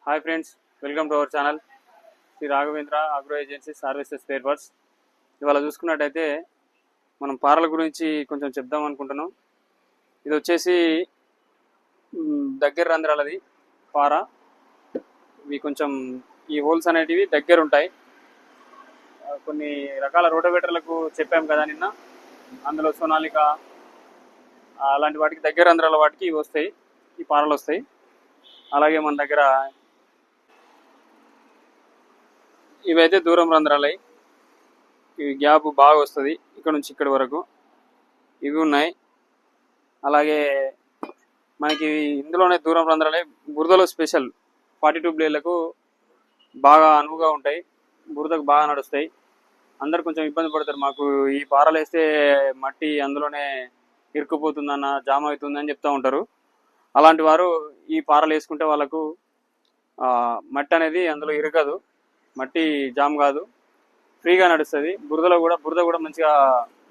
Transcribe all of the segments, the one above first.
Hi friends, welcome to our channel Shri Raghavendra agro agency services spare parts. ఇవాళ చూసుకున్నట్టయితే మనం పారల గురించి కొంచెం చెప్దాం అనుకుంటున్నాం. ఇది వచ్చేసి దగ్గర రంధ్రాలది పార. ఇవి కొంచెం ఈ హోల్స్ అనేటివి దగ్గర ఉంటాయి. కొన్ని రకాల రోటోవేటర్లకు చెప్పాం కదా నిన్న, అందులో సోనాలిక అలాంటి వాటికి దగ్గర రంధ్రాల వాటికి ఇవి వస్తాయి, ఈ పారలు వస్తాయి. అలాగే మన దగ్గర ఇవైతే దూరం రంధ్రాలు, ఇవి గ్యాప్ బాగా వస్తుంది ఇక్కడ నుంచి ఇక్కడి వరకు. ఇవి ఉన్నాయి. అలాగే మనకి ఇందులోనే దూరం రంధ్రాలే బురదలో స్పెషల్ 42 బ్లేడ్లకు బాగా అనువుగా ఉంటాయి, బురదకు బాగా నడుస్తాయి. అందరు కొంచెం ఇబ్బంది పడతారు, మాకు ఈ పారలు వేస్తే మట్టి అందులోనే ఇరుక్కుపోతుందన్న, జామ అవుతుందని చెప్తూ ఉంటారు. అలాంటి వారు ఈ పారలు వేసుకుంటే వాళ్ళకు మట్టి అనేది అందులో ఇరగదు, మట్టి జామ్ కాదు, ఫ్రీగా నడుస్తుంది. బురద కూడా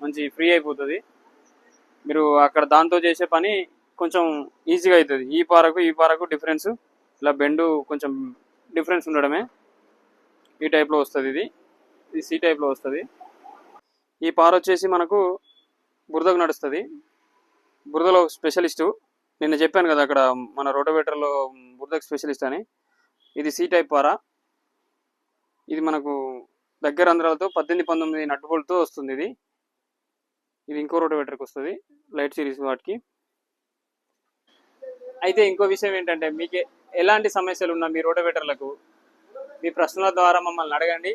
మంచి ఫ్రీ అయిపోతుంది. మీరు అక్కడ దాంతో చేసే పని కొంచెం ఈజీగా అవుతుంది. ఈ పారకు డిఫరెన్స్, ఇలా బెండు కొంచెం డిఫరెన్స్ ఉండడమే. ఈ టైప్లో వస్తుంది, ఇది సి టైప్లో వస్తుంది. ఈ పార వచ్చేసి మనకు బురదకు నడుస్తుంది, బురదలో స్పెషలిస్టు. నిన్న చెప్పాను కదా అక్కడ మన రోటోవేటర్లో బురదకు స్పెషలిస్ట్ అని. ఇది సి టైప్ పార. ఇది మనకు దగ్గర రంధ్రాలతో 18-19 నట్ బోల్ట్తో వస్తుంది. ఇది ఇంకో రోటోవేటర్కి వస్తుంది, లైట్ సిరీస్ వాటికి. అయితే ఇంకో విషయం ఏంటంటే, మీకు ఎలాంటి సమస్యలు ఉన్నా మీ రోటోవేటర్లకు మీ ప్రశ్నల ద్వారా మమ్మల్ని అడగండి.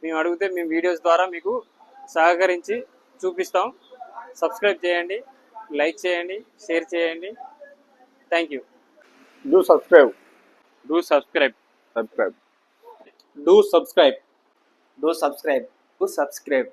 మేము అడిగితే మేము వీడియోస్ ద్వారా మీకు సహకరించి చూపిస్తాం. సబ్స్క్రైబ్ చేయండి, లైక్ చేయండి, షేర్ చేయండి. Thank you. Do subscribe. Do subscribe. Subscribe. Do subscribe. Do subscribe. Do subscribe.